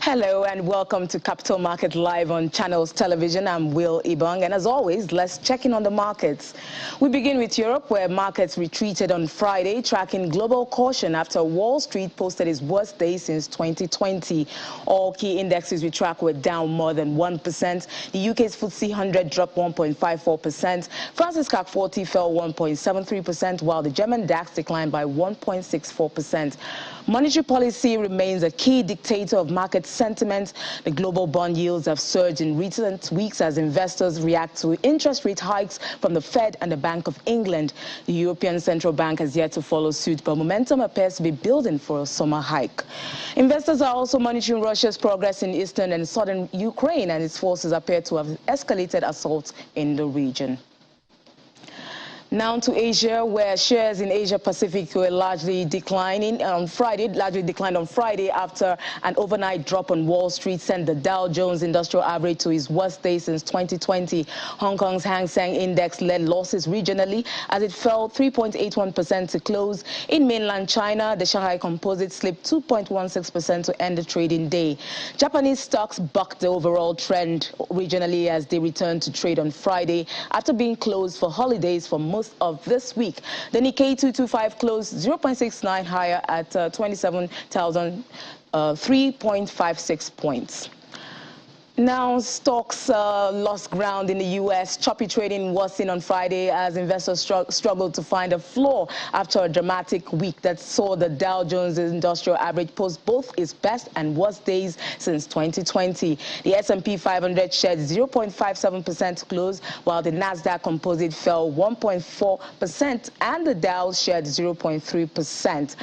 Hello and welcome to Capital Market Live on Channels Television. I'm Will Ibong, and as always, let's check in on the markets. We begin with Europe, where markets retreated on Friday, tracking global caution after Wall Street posted its worst day since 2020. All key indexes we track were down more than 1%. The UK's FTSE 100 dropped 1.54%. France's CAC 40 fell 1.73%, while the German DAX declined by 1.64%. Monetary policy remains a key dictator of market sentiment. The global bond yields have surged in recent weeks as investors react to interest rate hikes from the Fed and the Bank of England. The European Central Bank has yet to follow suit, but momentum appears to be building for a summer hike. Investors are also monitoring Russia's progress in eastern and southern Ukraine, and its forces appear to have escalated assaults in the region. Now to Asia, where shares in Asia Pacific were largely declined on Friday after an overnight drop on Wall Street sent the Dow Jones Industrial Average to its worst day since 2020. Hong Kong's Hang Seng Index led losses regionally as it fell 3.81% to close. In mainland China, the Shanghai Composite slipped 2.16% to end the trading day. Japanese stocks bucked the overall trend regionally as they returned to trade on Friday after being closed for holidays for most of this week. The Nikkei 225 closed 0.69 higher at 27,003.56 points. Now, stocks lost ground in the U.S. Choppy trading was seen on Friday as investors struggled to find a floor after a dramatic week that saw the Dow Jones Industrial Average post both its best and worst days since 2020. The S&P 500 shed 0.57% to close, while the Nasdaq Composite fell 1.4% and the Dow shed 0.3%.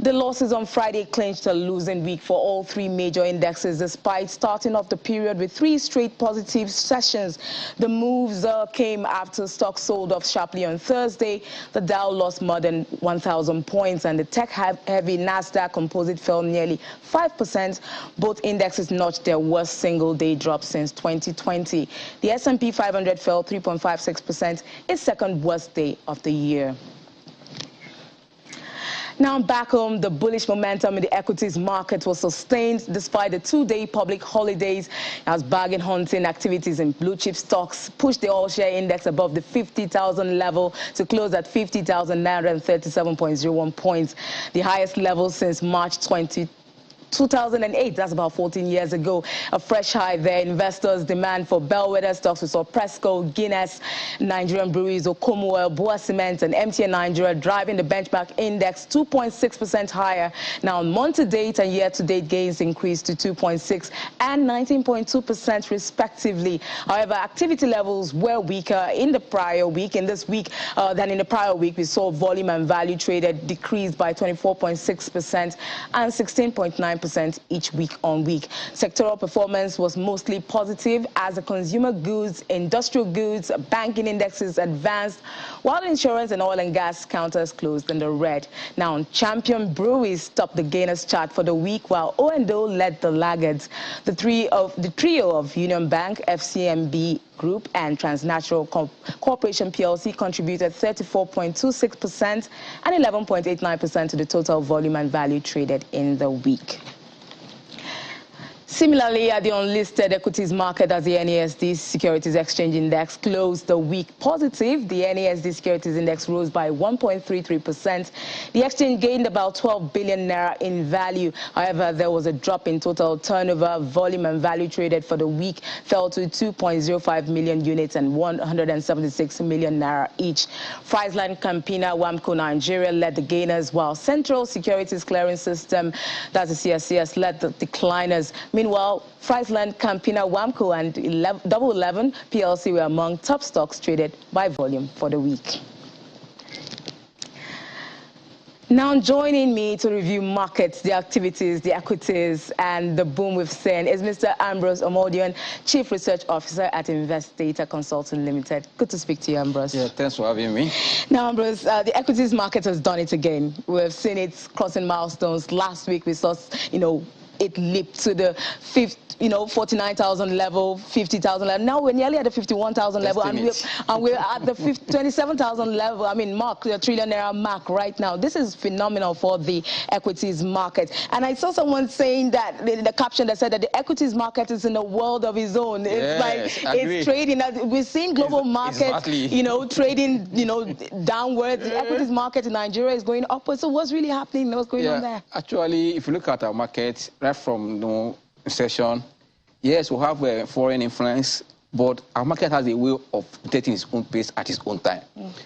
The losses on Friday clinched a losing week for all three major indexes, despite starting off the period with three straight positive sessions. The moves came after stocks sold off sharply on Thursday. The Dow lost more than 1,000 points, and the tech-heavy Nasdaq Composite fell nearly 5%. Both indexes notched their worst single-day drop since 2020. The S&P 500 fell 3.56%, its second worst day of the year. Now back home, the bullish momentum in the equities market was sustained despite the two-day public holidays as bargain hunting activities in blue-chip stocks pushed the all-share index above the 50,000 level to close at 50,937.01 points, the highest level since March 2008, that's about 14 years ago. A fresh high there. Investors' demand for bellwether stocks. We saw Presco, Guinness, Nigerian Breweries, Okomu Oil, Boa Cement, and MTN Nigeria driving the benchmark index 2.6% higher. Now, month-to-date and year-to-date gains increased to 2.6% and 19.2% respectively. However, activity levels were weaker in the prior week. In this week than in the prior week, we saw volume and value traded decrease by 24.6% and 16.9% each week on week. Sectoral performance was mostly positive as the consumer goods, industrial goods, banking indexes advanced, while insurance and oil and gas counters closed in the red. Now, Champion Breweries topped the gainers chart for the week, while O&O led the laggards. The trio of Union Bank, FCMB Group, and Transnational Corporation PLC contributed 34.26% and 11.89% to the total volume and value traded in the week. Similarly, at the unlisted equities market, as the NASD Securities Exchange Index closed the week positive, the NASD Securities Index rose by 1.33%. The exchange gained about 12 billion naira in value. However, there was a drop in total turnover. Volume and value traded for the week fell to 2.05 million units and 176 million naira each. Friesland Campina Wamco Nigeria led the gainers, while Central Securities Clearing System, that's the CSCS, led the decliners. Meanwhile, Friesland, Campina, Wamco, and 11 PLC were among top stocks traded by volume for the week. Now joining me to review markets, the activities, the equities, and the boom we've seen is Mr. Ambrose Omodion, Chief Research Officer at Invest Data Consulting Limited. Good to speak to you, Ambrose. Yeah, thanks for having me. Now, Ambrose, the equities market has done it again. We've seen it crossing milestones. Last week we saw, it leaped to the 49,000 level, 50,000 level. Now we're nearly at the 51,000 level, and we're at the 27,000 level. I mean, mark, the trillionaire mark right now. This is phenomenal for the equities market. And I saw someone saying that the caption that said that the equities market is in a world of its own. It's like it's trading. We're seeing global markets, trading, downwards. The equities market in Nigeria is going upwards. So what's really happening? What's going on there? Actually, if you look at our market right from session, yes, we have a foreign influence, but our market has a way of taking its own pace at its own time.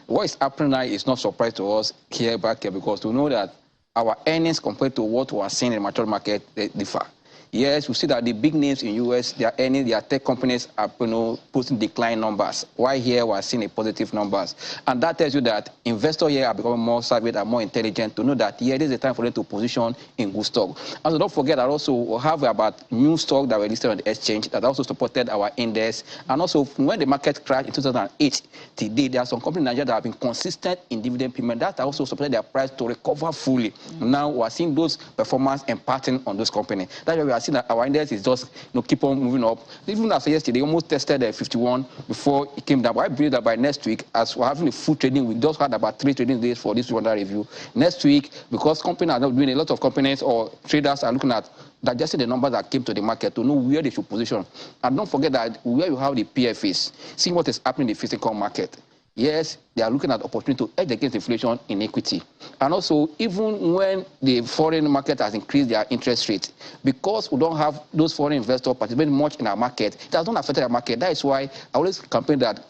What is happening now is not surprise to us back here, because we know that our earnings compared to what we are seeing in the mature market, they differ. Yes, we see that the big names in US, their earnings, their tech companies are posting decline numbers. While here we are seeing a positive numbers. And that tells you that investors here are becoming more savvy and more intelligent to know that this is a time for them to position in good stock. And so don't forget that also we have about new stock that were listed on the exchange that also supported our index. And also when the market crashed in 2008 today, there are some companies in Nigeria that have been consistent in dividend payment that also supported their price to recover fully. Now we are seeing those performance imparting on those companies. That's why we are seeing that our index is just keep on moving up. Even after yesterday, almost tested 51 before it came down. But I believe that by next week, as we're having a full trading, we just had about 3 trading days for this Rwanda review. Next week, because companies are not doing, a lot of companies or traders are looking at digesting the numbers that came to the market to know where they should position. And don't forget that where you have the PFAs, seeing what is happening in the physical market. Yes, they are looking at opportunity to hedge against inflation in equity. And also, even when the foreign market has increased their interest rate, because we don't have those foreign investors participating much in our market, it has not affected our market. That is why I always campaign that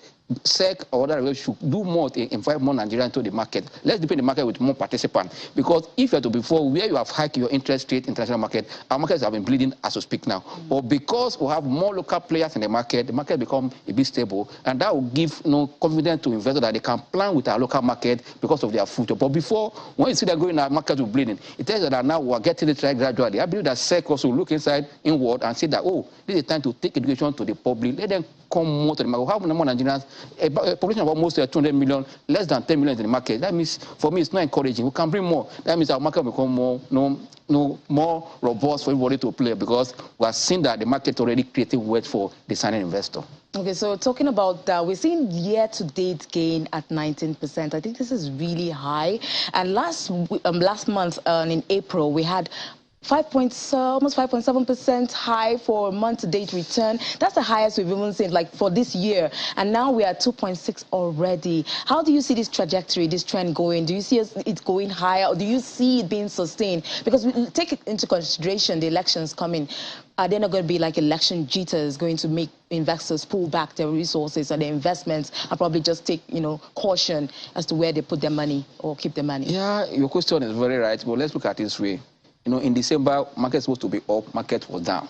SEC or other regulators should do more to invite more Nigerians into the market. Let's deepen the market with more participants. Because if you had to before, where you have hiked your interest rate in international market, our markets have been bleeding as we speak now. But because we have more local players in the market become a bit stable, and that will give confidence to investors that they can plan with our local market because of their future. But before, when you see them going, our market will bleeding, it tells you that now we are getting it right gradually. I believe that SEC also look inward and say that, oh, this is time to take education to the public. Let them come more to the market. We have more Nigerians, a population of almost 200 million, less than 10 million in the market. That means, for me, it's not encouraging. We can bring more. That means our market will become more robust for everybody to play, because we are seeing that the market already creating wealth for the signing investor. Okay, so talking about that, we're seeing year-to-date gain at 19%. I think this is really high. And last month, in April, we had almost 5.7% high for month-to-date return. That's the highest we've even seen, like, for this year. And now we are at 2.6 already. How do you see this trajectory, this trend going? Do you see it going higher, or do you see it being sustained? Because we take it into consideration, the elections coming. Are there not going to be like election jitters going to make investors pull back their resources and their investments and probably just take, caution as to where they put their money or keep their money? Yeah, your question is very right. But let's look at it this way. In December, market was supposed to be up, market was down.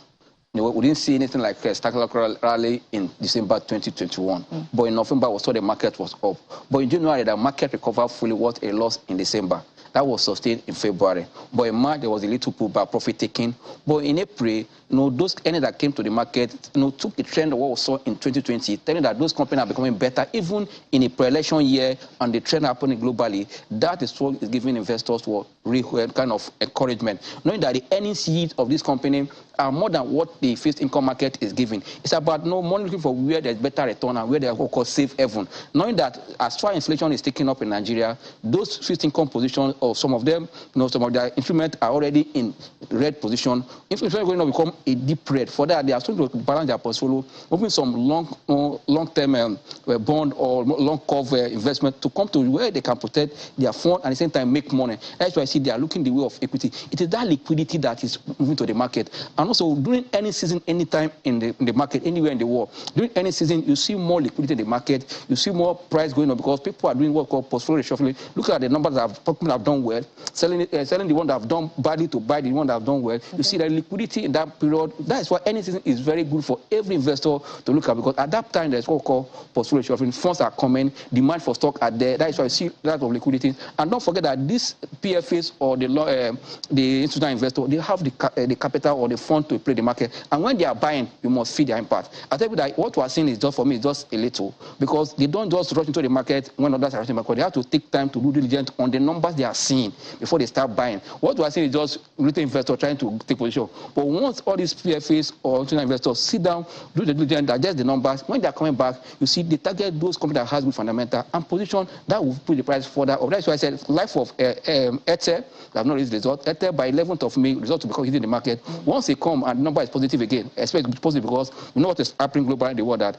We didn't see anything like a spectacular rally in December 2021. But in November, we saw the market was up. But in January, the market recovered fully what a loss in December. That was sustained in February. But in March, there was a little pullback, profit taking. But in April, those earnings that came to the market, took the trend of what we saw in 2020, telling that those companies are becoming better, even in a pre-election year, and the trend happening globally. That is what is giving investors real kind of encouragement, knowing that the earnings yield of this company are more than what the fixed income market is giving. It's about money looking for where there's better return and where there's what called safe haven. Knowing that as far as inflation is taking up in Nigeria, those fixed income positions, or some of them, some of their instruments are already in red position. If inflation is going to become a deep red, for that they are starting to balance their portfolio, moving some long-term bond or long cover investment to come to where they can protect their fund and at the same time make money. That's why I see they are looking the way of equity. It is that liquidity that is moving to the market. And also during any season, anytime in the market, anywhere in the world, during any season, you see more liquidity in the market, you see more price going up because people are doing what called portfolio reshuffling. Look at the numbers that people have done well, selling the one that have done badly to buy the one that have done well. Okay. You see that liquidity in that period. That is why any season is very good for every investor to look at, because at that time there's what called portfolio reshuffling. Funds are coming, demand for stock are there. That is why you see that of liquidity. And don't forget that these PFAs or the institutional investor, they have the capital or the fund to play the market. And when they are buying, you must feed their impact. I tell you that what we are seeing is just, for me, is just a little, because they don't just rush into the market when others are rushing the market. They have to take time to do diligence on the numbers they are seeing before they start buying. What we are seeing is just retail investors trying to take position. But once all these PFAs or international investors sit down, do the diligence, digest the numbers, when they are coming back, you see they target those companies that has good fundamental and position that will put the price further up. That's why I said life of Airtel, they have not reached the result. Airtel by 11th of May, results will become hitting the market. Once they come and the number is positive again, expect it to be positive because we know what is happening globally in the world, that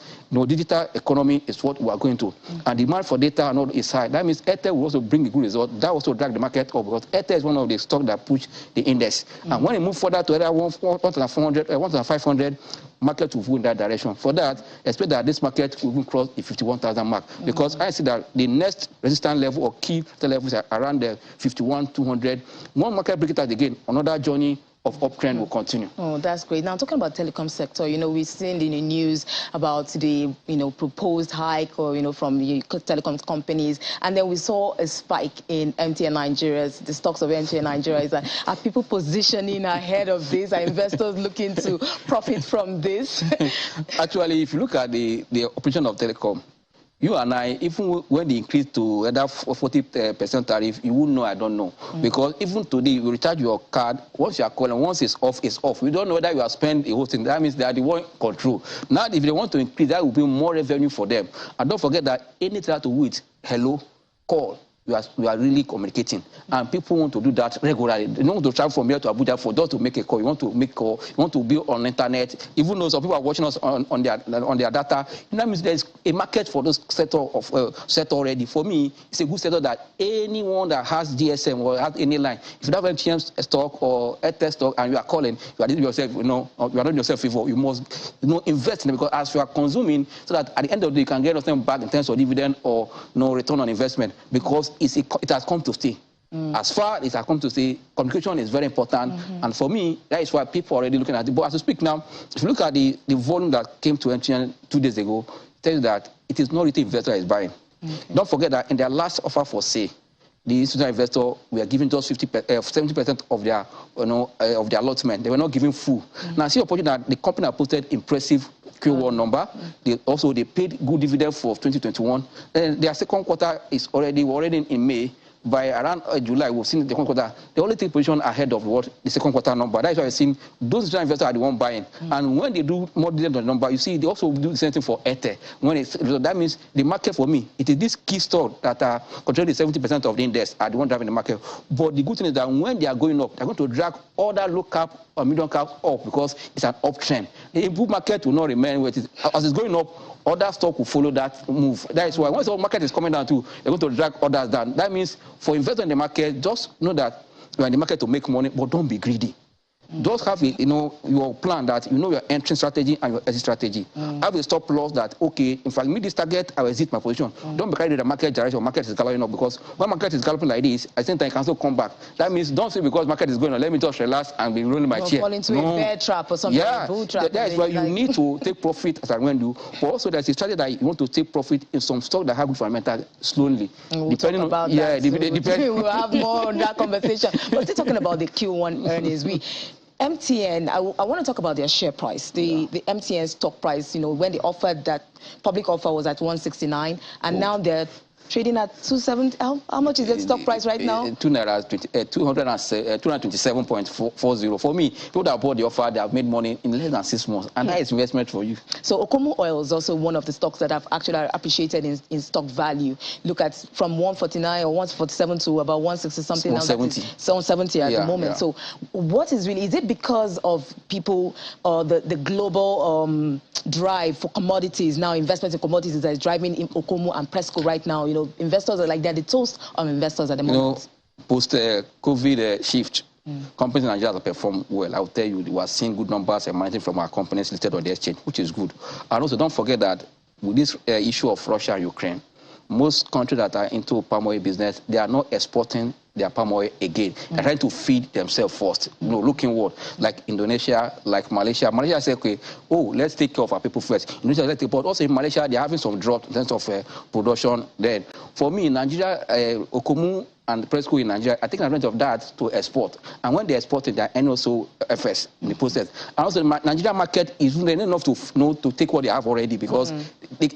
digital economy is what we are going to. And demand for data and all is high. That means Airtel will also bring a good result. That also drag the market up because Airtel is one of the stocks that push the index. And when it move further to either 1,400, 1,500, market will move in that direction. For that, expect that this market will even cross the 51,000 mark. Because I see that the next resistance level or key levels are around the 51,200. One market break it out again, another journey of uptrend will continue. Oh, that's great. Now, talking about telecom sector, we've seen in the news about the, proposed hike or, from the telecom companies. And then we saw a spike in MTN Nigeria, the stocks of MTN Nigeria. Are people positioning ahead of this? Are investors looking to profit from this? Actually, if you look at the operation of telecom, you and I, even when they increase to either 40% tariff, you wouldn't know, I don't know. Because even today, you recharge your card, once you are calling, once it's off, it's off. We don't know whether you are spending the whole thing. That means they are the one control. Now, if they want to increase, that will be more revenue for them. And don't forget that anything to do with hello, call, you are really communicating. And people want to do that regularly. They don't want to travel from here to Abuja for just to make a call. You want to make a call. You want to be on the internet. Even though some people are watching us on their data, that means there is a market for those sector already. For me, it's a good sector that anyone that has GSM or has any line, if you have MTN stock or Airtel stock and you are calling, you are doing yourself, you are doing yourself favor. You must, invest in it because as you are consuming, so that at the end of the day you can get yourself back in terms of dividend or return on investment because it has come to stay. As far as it has come to stay, communication is very important. And for me, that is why people are already looking at it. But as we speak now, if you look at the volume that came to MTN 2 days ago, it tells you that it is not retail investor that is buying. Don't forget that in their last offer for sale, the institutional investor were giving just 70% of their, of their allotment. They were not giving full. Now, I see opportunity that the company have posted impressive Q1 number. They paid good dividend for 2021. And their second quarter is already in May. By around July, we've seen the second quarter. They only take position ahead of the second quarter number. That's why I've seen those institutional investors are the one buying. And when they do more dividend on the number, you see they also do the same thing for Airtel. That means the market for me, it is this key stock that are controlling 70% of the index are the one driving the market. But the good thing is that when they are going up, they're going to drag other low cap or medium cap up because it's an uptrend. The improved market will not remain where it is. As it's going up, other stock will follow that move. That is why once the market is coming down too, they're going to drag others down. That means for investors in the market, just know that you're in the market to make money, but don't be greedy. Just have your plan that your entry strategy and your exit strategy. Have a stop loss that, okay, if I meet this target, I will exit my position. Don't be carried with the market direction. Market is galloping up because when market is galloping like this, I think I can still come back. That means don't say because market is going on, let me just relax and be rolling my chair. Fall into a bear trap or something. Yeah, that is why you need to take profit as I went to. But also there's a strategy that you want to take profit in some stock that have good fundamental slowly. We'll depending talk about that. Yeah, we'll have more on that conversation. But still talking about the Q1 earnings, MTN, I want to talk about their share price. The MTN stock price, when they offered that public offer was at 169, and now they're trading at 270. How much is that stock price right now? 227.40. For me, people that bought the offer, they have made money in less than 6 months, and that is investment for you. So Okomu Oil is also one of the stocks that have actually appreciated in stock value. Look at from 149 or 147 to about 160 something. 170. Now 170 at the moment. Yeah. So what is it because of people the global drive for commodities now, investment in commodities that is driving in Okomu and Presco right now? Investors are like they're the toast of investors at the moment. Post-COVID shift, companies in Nigeria have performed well. I will tell you, we are seeing good numbers emerging from our companies listed on the exchange, which is good. And also, don't forget that with this issue of Russia and Ukraine, most countries that are into palm oil business, they are not exporting their palm oil again. They're trying to feed themselves first. Looking what? Like Indonesia, like Malaysia. Malaysia said, okay, let's take care of our people first. Indonesia, let's take care. But also in Malaysia, they're having some drop in terms of production. Then, for me, in Nigeria, Okomu and the press school in Nigeria are taking advantage of that to export. And when they export it, they are also FS in the process. And also, the Nigerian market is not enough to take what they have already, because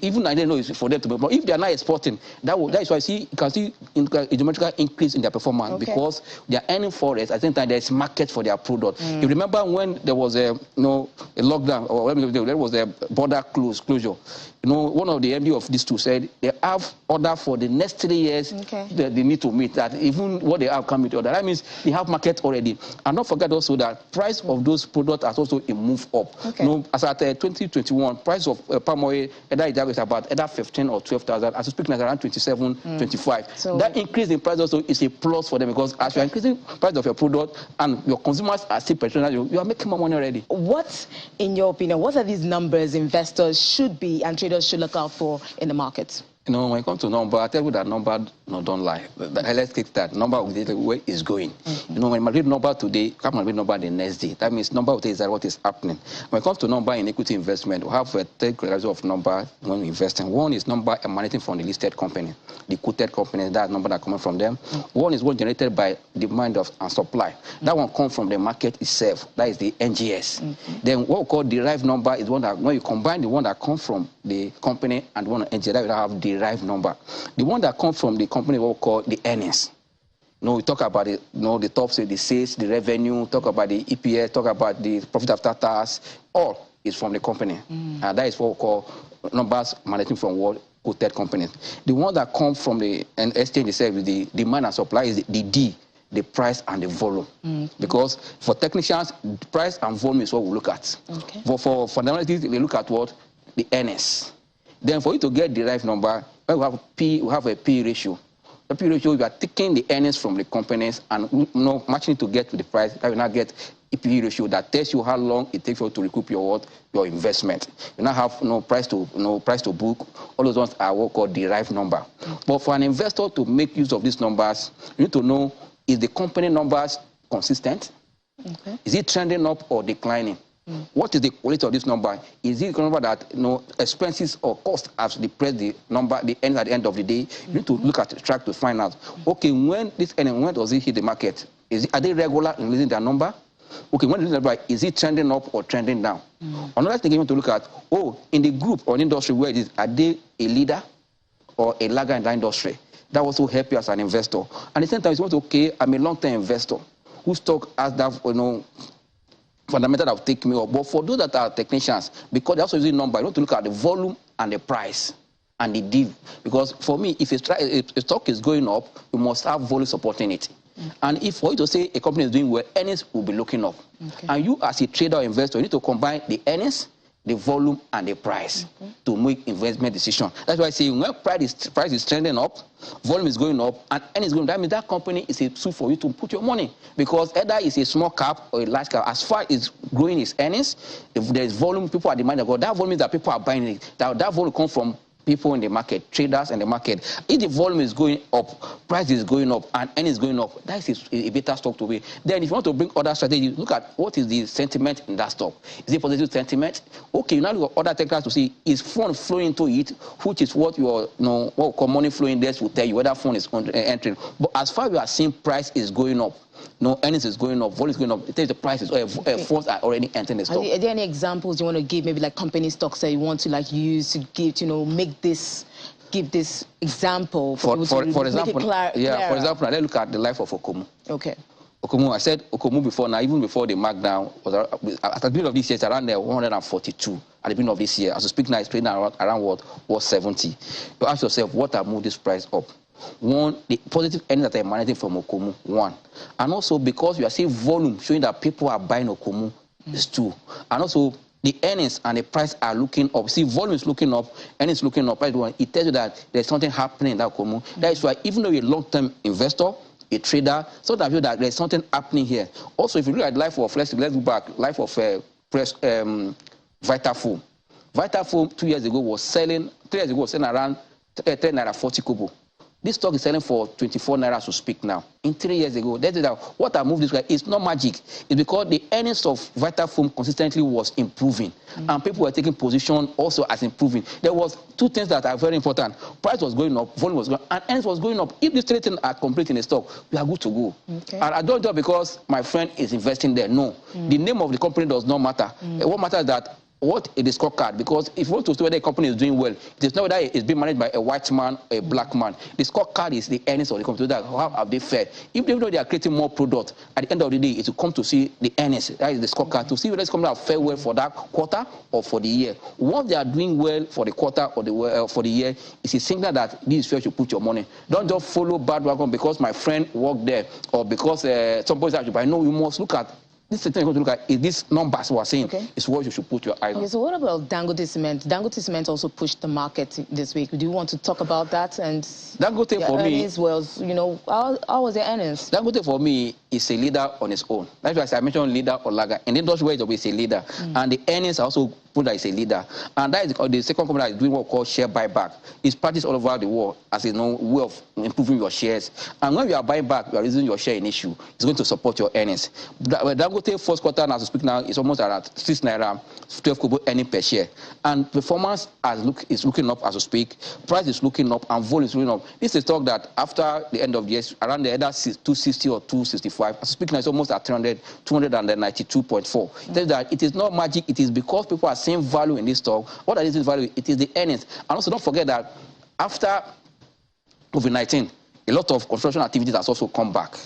even Nigeria knows for them to be. But if they are not exporting, that is why you can see a geometrical increase in their performance, because they are earning for it. At the same time, there is market for their product. You remember when there was a lockdown, or when there was a border closure. One of the MD of these two said they have order for the next 3 years that they need to meet, that even what they have come with order. That means they have market already. And don't forget also that price of those products has also moved up. As at 2021, price of palm oil is about either 15 or 12,000. As we speak now, around 27, 25. So that increase in price also is a plus for them, because as you're increasing price of your product and your consumers are still purchasing, you are making more money already. What, in your opinion, what are these numbers investors should be and traders should look out for in the markets? When it comes to number, I tell you that number don't lie. Let's take that number of the way it's going. When I read number today, come and read number the next day. That means number is what is happening. When it comes to number in equity investment, we have three categories of number when we invest in. One is number emanating from the listed company, the quoted company. That number that coming from them. One is one generated by demand and supply. That one comes from the market itself. That is the NGS. Then what we call derived number is one that when you combine the one that comes from the company and the one NGS, that will have derived number. The one that comes from the company, what we call the earnings. We talk about it, the top, say the sales, the revenue, talk about the EPS, talk about the profit after tax, all is from the company. And that is what we call numbers emanating from what quoted companies. The one that comes from the exchange itself is the demand and supply, is the D, the price and the volume. Because for technicians, price and volume is what we look at. But for fundamentalists, they look at what? The earnings. Then for you to get derived number, we have a P ratio. The P ratio, you are taking the earnings from the companies and matching it to get to the price. That will now get a P ratio that tells you how long it takes for you to recoup your investment. You now have price to book. All those ones are what called derived number. But for an investor to make use of these numbers, you need to know, is the company numbers consistent? Is it trending up or declining? What is the quality of this number? Is it a number that expenses or cost has depressed the number, the end at the end of the day? You need to look at the track to find out. Okay, when does it hit the market? Are they regular in releasing their number? Okay, when is it trending up or trending down? Another thing you want to look at, in the group or industry where it is, are they a leader or a lagger in the industry? That also help you as an investor. And at the same time, you want I'm a long-term investor whose stock has that, fundamental that will take me up. But for those that are technicians, because they're also using number, you want to look at the volume and the price and the div. Because for me, if a stock is going up, you must have volume supporting it. And if for you to say a company is doing well, earnings will be looking up. And you as a trader or investor, you need to combine the earnings, the volume, and the price to make investment decision. That's why I say when price is trending up, volume is going up, and earnings is going up, that means that company is a tool for you to put your money. Because either it's a small cap or a large cap, as far as growing its earnings, if there's volume, people are demanding, that volume is that people are buying it. That volume comes from people in the market, traders in the market. If the volume is going up, price is going up, and earnings is going up, that is a better stock to be. Then if you want to bring other strategies, look at what is the sentiment in that stock. Is it positive sentiment? Okay, you now look at other techniques to see, is fund flowing into it, which is what your what we call money flowing index will tell you whether fund is entering. But as far as you are seeing price is going up, earnings is going up, volume is going up, it tells the prices funds are already entering the stock. Are there any examples you want to give, maybe like company stocks that you want to use to give, give this example for example, for example, let's look at the life of Okomu. Okomu, I said Okomu before now, even before the markdown, at the beginning of this year, it's around 142. At the beginning of this year, as we speak now, it's trading around what 70. You ask yourself, what have moved this price up? One, the positive earnings that are emanating from Okomu, one. And also because you are seeing volume showing that people are buying Okomu, is two. And also the earnings and the price are looking up. See, volume is looking up, earnings looking up. It tells you that there's something happening in that Okomu. That is why even though you're a long-term investor, a trader, sometimes you know that there's something happening here. Also, if you look at life of, let's go back, life of Vitafoam. Vitafoam 2 years ago was selling, 3 years ago was selling around 10 naira 40 kobo. This stock is selling for 24 naira as we speak now. In 3 years ago, that is that what I moved this way is not magic. It's because the earnings of Vitafoam consistently was improving, and people were taking position also as improving. There was two things that are very important. Price was going up, volume was going up, and earnings was going up. If these three things are complete in the stock, we are good to go. Okay. And I don't do it because my friend is investing there. No, the name of the company does not matter. What matters is that what is the scorecard? Because if you want to see whether a company is doing well, it is not whether it's being managed by a white man or a black man. The scorecard is the earnings of the company. That how have they fared? If they know they are creating more product, at the end of the day, it will come to see the earnings. That is the scorecard, to see whether this company have fared well for that quarter or for the year. Once they are doing well for the quarter or for the year, it's a signal that this is where you put your money. Don't just follow bandwagon because my friend worked there or because somebody said, but no, you must look at this thing you're going to look at is these numbers we are saying is what you should put your eyes on. Okay, so what about Dangote Cement? Dangote Cement also pushed the market this week. Do you want to talk about that? And Dangote for me was, you know, how was their earnings? Dangote for me is a leader on its own. That's why I mentioned leader or lager. In the industry where it's a leader, and the earnings are also put that it's a leader. And that is the second company that is doing what we call share buyback. It's practiced all over the world as a way of improving your shares. And when you are buying back, you are using your share in issue. It's going to support your earnings. Dangote first quarter, as we speak now, is almost around 6 naira, 12 kobo earning per share. And performance is looking up as we speak. Price is looking up and volume is looking up. This is a stock that after the end of the year, around the either 260 or 265. As we speak now, it's almost at 292.4. It that it is not magic. It is because people are seeing value in this stock. What is this value? It is the earnings. And also don't forget that after COVID-19, a lot of construction activities has also come back.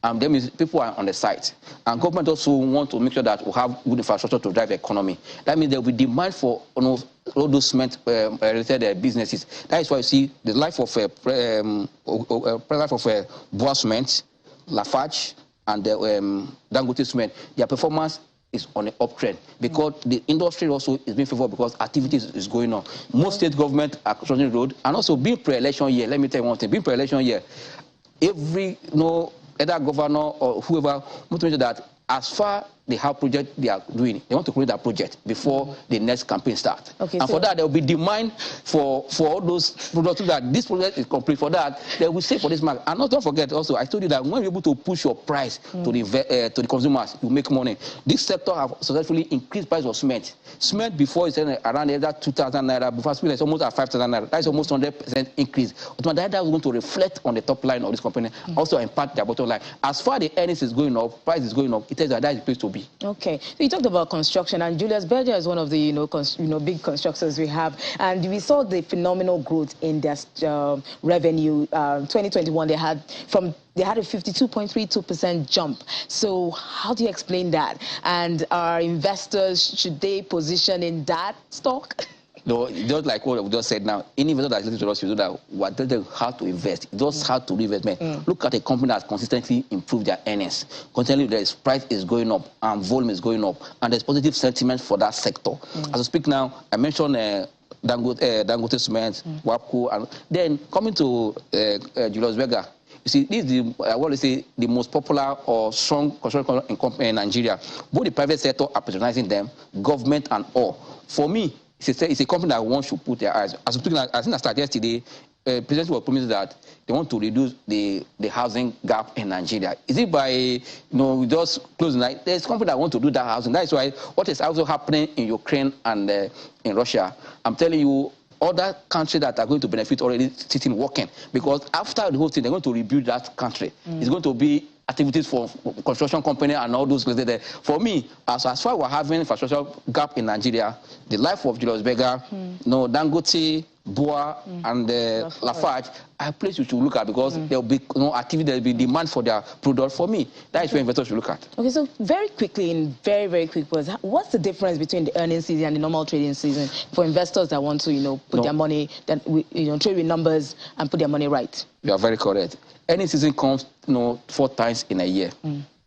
That means people are on the site. And government also want to make sure that we have good infrastructure to drive the economy. That means there will be demand for all those cement-related businesses. That is why you see the life of Boa Cement, Lafarge, and Dangote Cement. Their performance is on an uptrend because the industry also is being favored because activities is going on. Most state government are constructing road, and also being pre-election year. Let me tell you one thing: being pre-election year, every either governor or whoever want to make sure that as far they have project they are doing, they want to create that project before the next campaign starts. Okay, and for that, there will be demand for all those products that this project is complete. For that, they will say for this market. And don't forget also, I told you that when you're able to push your price to the consumers, you make money. This sector have successfully increased price of cement. Cement before is around either 2,000 naira, before it's almost at 5,000 naira. That's almost 100% increase. That is going to reflect on the top line of this company, also impact their bottom line. As far as the earnings is going up, price is going up, it tells you that is the place to be. Okay, so you talked about construction, and Julius Berger is one of the big constructors we have, and we saw the phenomenal growth in their revenue. 2021 they had a 52.32% jump. So how do you explain that? And are investors, should they position in that stock? No, just like what we just said now, any investor that is listening to us, you know that what does they have to invest? It's just hard to do investment. Look at a company that consistently improved their earnings. Continually, their price is going up and volume is going up, and there's positive sentiment for that sector. As I speak now, I mentioned Dangote Cement, WAPCO, and then coming to Julius Berger. You see, this is the most popular or strong construction company in Nigeria. Both the private sector are patronizing them, government and all. For me, it's a company that one should put their eyes. As I think I started yesterday, President was promising that they want to reduce the housing gap in Nigeria. Is it by just closing? There's a company that want to do that housing. That is why what is also happening in Ukraine and in Russia. I'm telling you, other countries that are going to benefit already sitting working, because after the whole thing, they're going to rebuild that country. It's going to be activities for construction company and all those places there. For me, as far as we're having infrastructure gap in Nigeria, the life of Julius Berger, Dangote, Boa, and Lafarge are a place you should look at, because there will be activity, there will be demand for their product. For me, that is where investors should look at. Okay, so very quickly, in very, very quick words, what's the difference between the earnings season and the normal trading season for investors that want to, put their money, that trade with numbers and put their money right? You are very correct. Earnings season comes, 4 times in a year.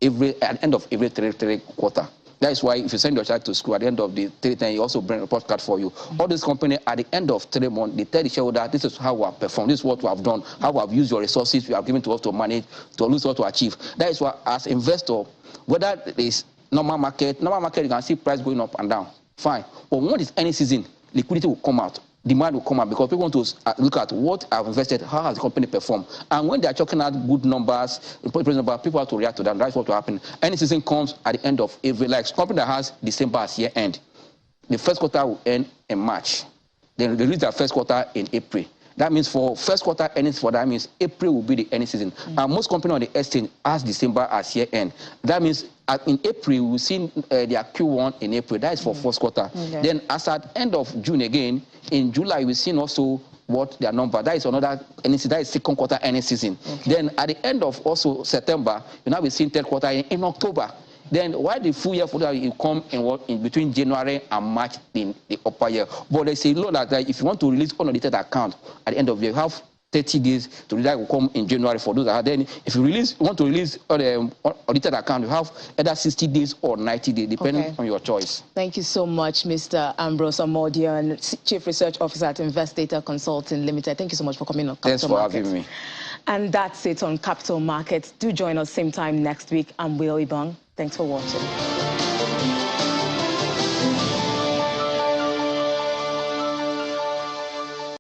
At the end of every third quarter. That is why if you send your child to school at the end of the third time, you also bring a report card for you. All these companies at the end of 3 months, they tell the shareholder, this is how we have performed, this is what we have done, how we have used your resources you have given to us to manage, to lose what to achieve. That is why, as investor, whether it is normal market, you can see price going up and down. Fine. But when it's any season, liquidity will come out. demand will come out because people want to look at what I've invested, how has the company performed. And when they are talking out good numbers, people have to react to that. That's what will happen. Any season comes at the end of every, like company that has December as year end. The first quarter will end in March. Then they release their first quarter in April. That means for first quarter earnings for that means April will be the earnings season. And most companies on the exchange has December as year end. That means in April, we'll see their Q1 in April. That is for first quarter. Okay. Then as at end of June again, in July, we'll see also what their number. That is another earnings season. That is second quarter earnings season. Okay. Then at the end of also September, you now be seeing third quarter in October. Then why the full year for that you come in between January and March in the upper year. But they say law that if you want to release unaudited account at the end of the year, you have 30 days to release. That will come in January for those that are. Then if you want to release audited account, you have either 60 days or 90 days, depending on your choice. Thank you so much, Mr. Ambrose Amodian, Chief Research Officer at Invest Data Consulting Limited. Thank you so much for coming on Capital Markets. Thanks for having me. And that's it on Capital Markets. Do join us same time next week. I'm Will Ibong. Thanks for watching.